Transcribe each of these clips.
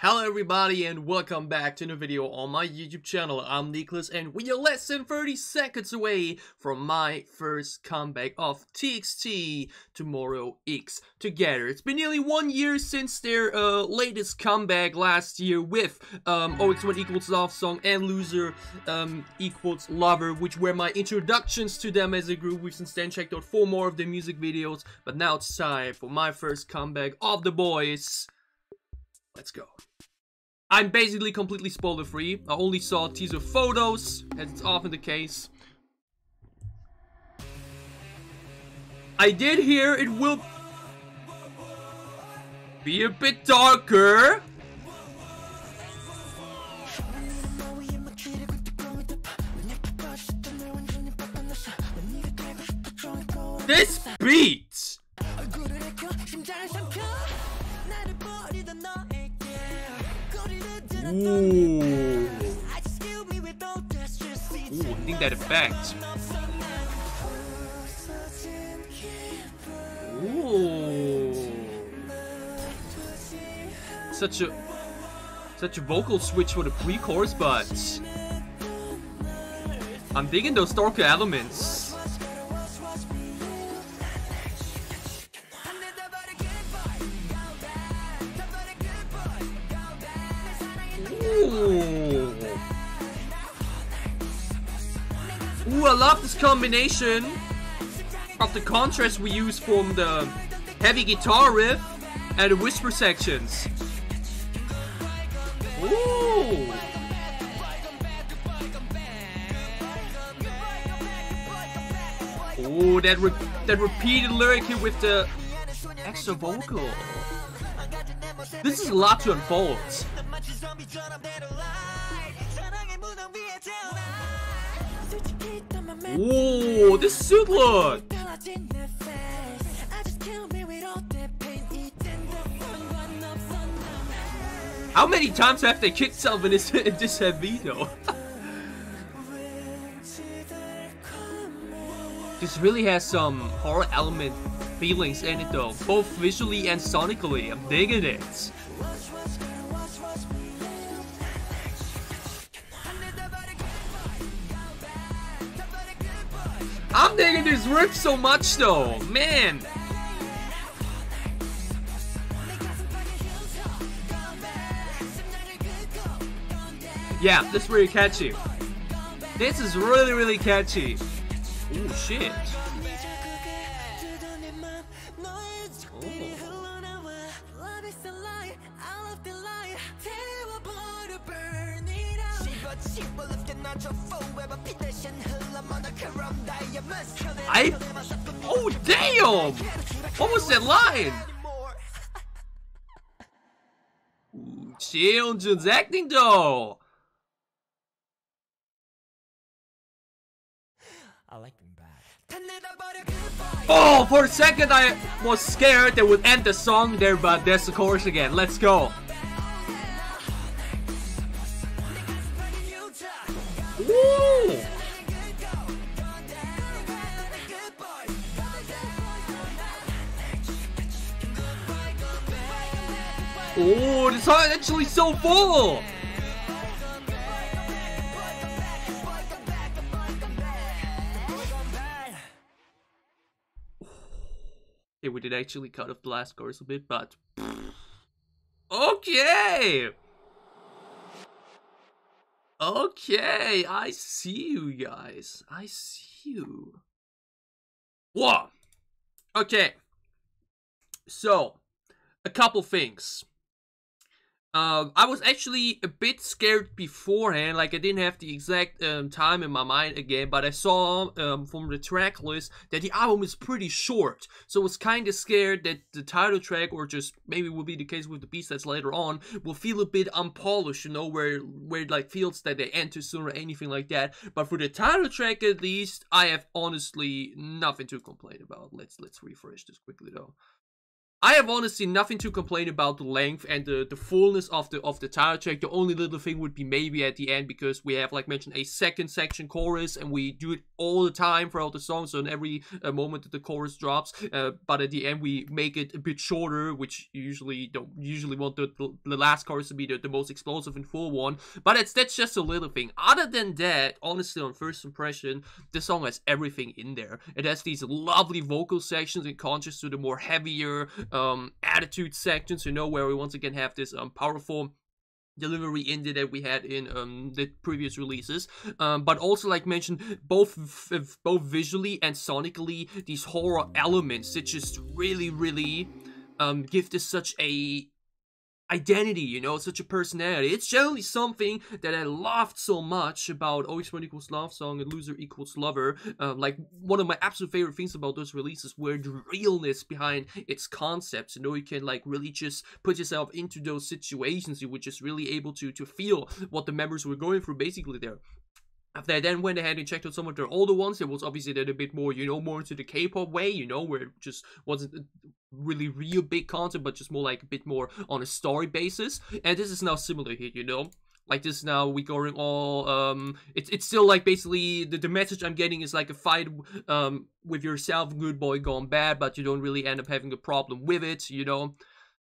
Hello everybody and welcome back to a new video on my YouTube channel. I'm Nicholas and we are less than 30 seconds away from my first comeback of TXT, TumoRoWXTogether. It's been nearly 1 year since their latest comeback last year with OX1 equals Love Song and Loser equals Lover, which were my introductions to them as a group. We've since then checked out 4 more of their music videos, but now it's time for my first comeback of the boys. Let's go. I'm basically completely spoiler free. I only saw teaser photos, as it's often the case. I did hear it will be a bit darker. This beat! Ooh. Ooh, I think that effect. Ooh. Such a vocal switch for the pre-chorus, but I'm digging those darker elements. Ooh, I love this combination of the contrast we use from the heavy guitar riff and the whisper sections. Ooh. Ooh, that repeated lyric here with the extra vocal. This is a lot to unfold. Ooh, this suit look! How many times have they kicked themselves in this video? This really has some horror element feelings in it though, both visually and sonically. I'm digging it. I'm digging this riff so much though, man. Yeah, this is really catchy. This is really catchy. Ooh, shit. Oh damn! What was that line? Ooh, Cheonjun's acting though. I like them back. Oh, for a second I was scared they would end the song there, but there's the chorus again. Let's go. Woo! Oh, this song is actually so full! Yeah, we did actually cut off the last chorus a bit, but... Okay! Okay, I see you guys. I see you. Whoa! Okay. So, a couple things. I was actually a bit scared beforehand, like I didn't have the exact time in my mind again, but I saw from the track list that the album is pretty short, so I was kind of scared that the title track, or just maybe will be the case with the B-sides later on, will feel a bit unpolished, you know, where it like feels that they end too soon or anything like that. But for the title track at least, I have honestly nothing to complain about. Let's refresh this quickly though. I have honestly nothing to complain about the length and the fullness of the title track. The only little thing would be maybe at the end, because we have, like mentioned, a second section chorus, and we do it all the time throughout the song, so in every moment that the chorus drops, but at the end we make it a bit shorter, which you usually want the last chorus to be the most explosive and full one. But that's just a little thing. Other than that, honestly, on first impression, the song has everything in there. It has these lovely vocal sections in contrast to the more heavier attitude sections, you know, where we once again have this powerful delivery in there that we had in the previous releases, but also, like mentioned, both visually and sonically, these horror elements that just really give this such a identity, you know, such a personality. It's generally something that I loved so much about Always One Equals Love Song and Loser Equals Lover. Like, one of my absolute favorite things about those releases were the realness behind its concepts. You know, you can, like, really just put yourself into those situations. You were just really able to feel what the members were going through, basically, there. After I then went ahead and checked out some of their older ones, it was obviously then a bit more, you know, more into the K-pop way, you know, where it just wasn't really real big content, but just more like a bit more on a story basis. And this is now similar here, you know. Like, this now we going all, it's still like basically the message I'm getting is like a fight with yourself, good boy gone bad, but you don't really end up having a problem with it, you know.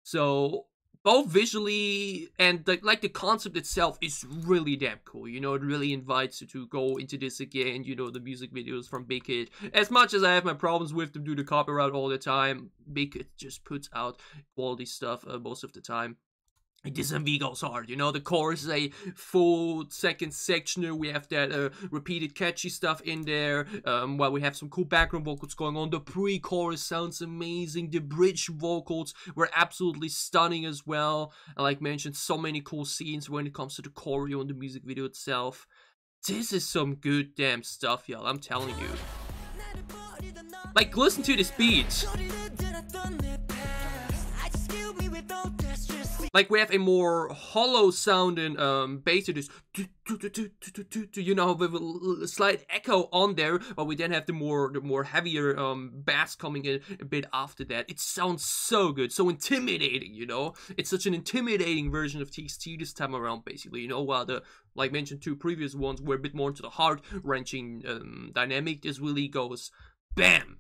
So both visually and the concept itself is really damn cool, you know. It really invites you to go into this again, you know. The music videos from Big Hit, as much as I have my problems with them due to copyright all the time, Big Hit just puts out quality stuff most of the time. This MV goes hard, you know. The chorus is a full second section. We have that repeated catchy stuff in there, while we have some cool background vocals going on. The pre-chorus sounds amazing. The bridge vocals were absolutely stunning as well. And like mentioned, so many cool scenes when it comes to the choreo and the music video itself. This is some good damn stuff, y'all, I'm telling you. Like, listen to this beat. Like, we have a more hollow sounding bass to this, you know, with a slight echo on there, but we then have the more heavier bass coming in a bit after that. It sounds so good, so intimidating, you know. It's such an intimidating version of TXT this time around, basically, you know. While the, like mentioned, two previous ones were a bit more into the heart-wrenching dynamic, this really goes bam.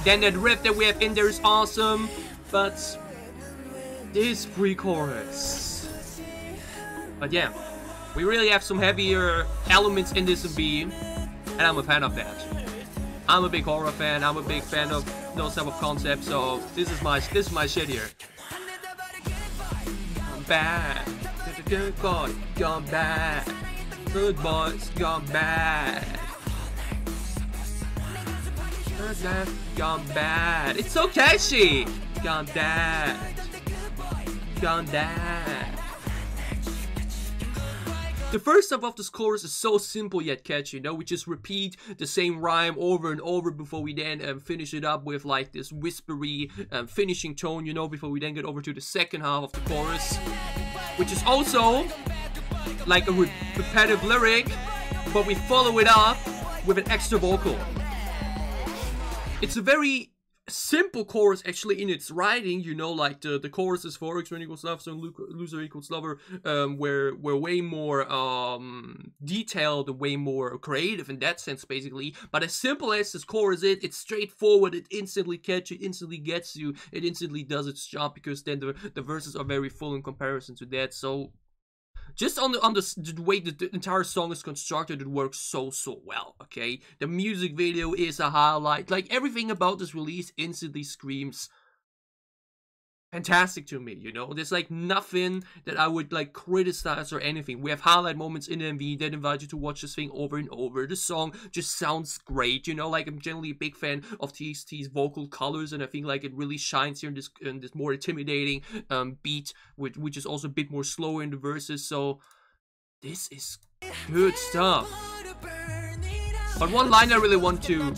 Then that riff that we have in there is awesome, but this pre-chorus. But yeah, we really have some heavier elements in this MV, and I'm a fan of that. I'm a big horror fan. I'm a big fan of those type of concepts. So this is my shit here. Gone bad, good boy, gone bad, good boys, gone bad. Gone bad. It's so catchy. Gone bad. Gone bad. The first half of this chorus is so simple yet catchy, you know. We just repeat the same rhyme over and over before we then finish it up with like this whispery finishing tone, you know, before we then get over to the second half of the chorus, which is also like a repetitive lyric, but we follow it up with an extra vocal. It's a very simple chorus actually in its writing, you know, like the choruses for X equals love song, Loser Equals Lover, were way more detailed, way more creative in that sense, basically. But as simple as this chorus is, it's straightforward, it instantly catches you, instantly gets you, it instantly does its job, because then the verses are very full in comparison to that. So just on the way the entire song is constructed, it works so well, okay? The music video is a highlight. Like, everything about this release instantly screams fantastic to me, you know? There's like nothing that I would like criticize or anything. We have highlight moments in the MV that invite you to watch this thing over and over. The song just sounds great, you know? Like, I'm generally a big fan of TXT's vocal colors, and I think like it really shines here in this more intimidating beat, which is also a bit more slower in the verses. So this is good stuff. But one line I really want to: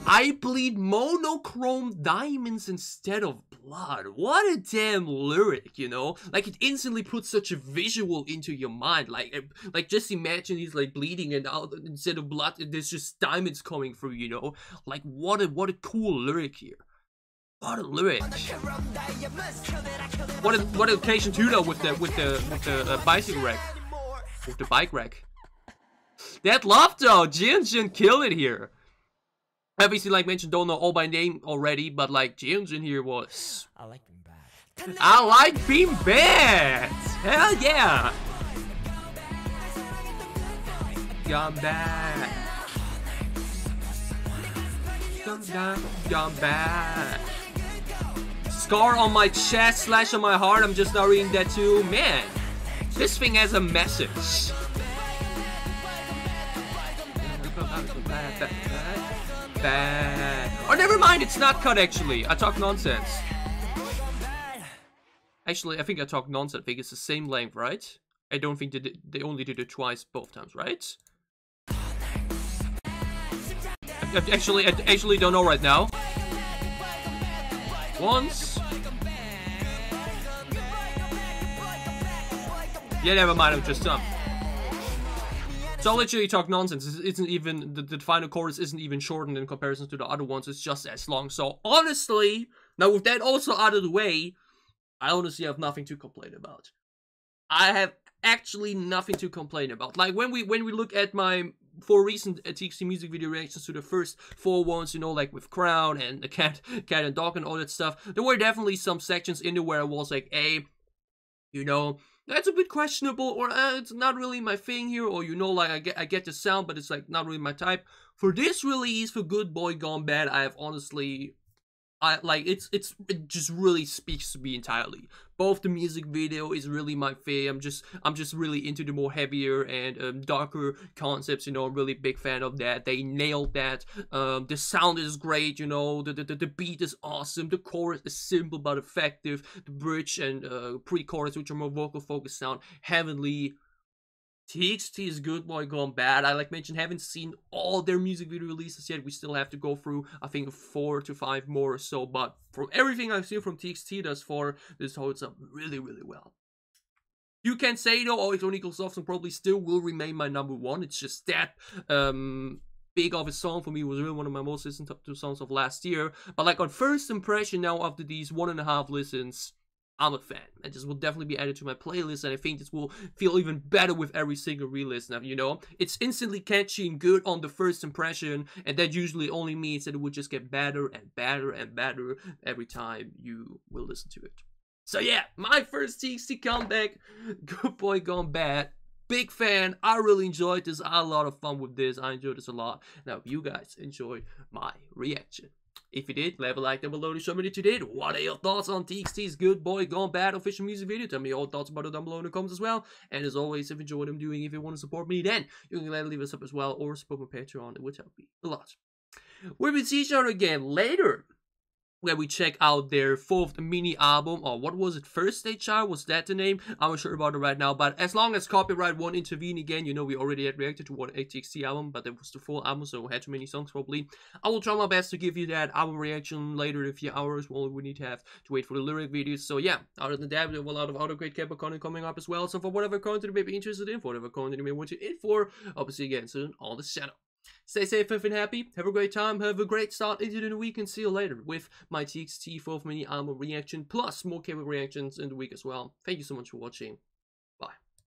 I bleed monochrome diamonds instead of blood. What a damn lyric, you know? Like, it instantly puts such a visual into your mind. Like just imagine he's like bleeding, and out instead of blood, there's just diamonds coming through, you know? Like, what a cool lyric here. What a lyric. What an occasion too though with the bicycle rack. With the bike rack. That love though, Jinjin killed it here. Obviously, like mentioned, don't know all by name already, but like Jinjin here was. I like being bad. I like being bad. Hell yeah. Gone bad. Gone bad. Scar on my chest, slash on my heart. I'm just now reading that too. Man, this thing has a message. Oh, never mind. It's not cut actually. I talk nonsense. Actually, I think I talk nonsense. I think it's the same length, right? I don't think they only did it twice both times, right? I actually don't know right now. Once. Yeah, never mind. I'm just So I'll literally talk nonsense. It isn't even the final chorus isn't even shortened in comparison to the other ones. It's just as long. So honestly, now with that also out of the way, I honestly have nothing to complain about. I have actually nothing to complain about. Like when we look at my 4 recent TXT music video reactions to the first 4 ones, you know, like with Crown and the cat and dog and all that stuff, there were definitely some sections in there where I was like, hey, you know, that's a bit questionable, or it's not really my thing here, or you know, like I get the sound, but it's like not really my type. For this release, for Good Boy Gone Bad, I have honestly, it just really speaks to me entirely. Both the music video is really my fave. I'm just really into the more heavier and darker concepts. You know, I'm really big fan of that. They nailed that. The sound is great. You know, the beat is awesome. The chorus is simple but effective. The bridge and pre-chorus, which are more vocal focused, sound heavenly. TXT is Good Boy Gone Bad. I like mentioned, haven't seen all their music video releases yet. We still have to go through, I think, 4 to 5 more or so. But from everything I've seen from TXT thus far, this holds up really, really well. You can say though, Always On Equals Soft Song probably still will remain my #1. It's just that big of a song for me. Was really one of my most listened to songs of last year. But like on first impression now, after these 1.5 listens, I'm a fan, and this will definitely be added to my playlist, and I think this will feel even better with every single re-listen. You know, it's instantly catchy and good on the first impression, and that usually only means that it will just get better and better and better every time you will listen to it. So yeah, my first TXT comeback, Good Boy Gone Bad. Big fan. I really enjoyed this. I had a lot of fun with this. I enjoyed this a lot, and I hope you guys enjoyed my reaction. If you did, leave a like down below to show me that you did. What are your thoughts on TXT's Good Boy Gone Bad official music video? Tell me your thoughts about it down below in the comments as well. And as always, if you enjoy what I'm doing, if you want to support me, then you can leave a sub as well, or support my Patreon. It would help me a lot. We will see each other again later, where we check out their 4th mini album, or what was it, First Stage Child, was that the name? I'm not sure about it right now, but as long as copyright won't intervene again, you know, we already had reacted to one TXT album, but it was the full album, so it had too many songs probably. I will try my best to give you that album reaction later in a few hours. Well, we need to have to wait for the lyric videos, so yeah, other than that, we have a lot of other great K-pop content coming up as well, so for whatever content you may be interested in, for whatever content you may want to in for, I'll see you again soon on this channel. Stay safe and happy, have a great time, have a great start into the new week, and see you later with my TXT 4th mini album reaction, plus more K-pop reactions in the week as well. Thank you so much for watching.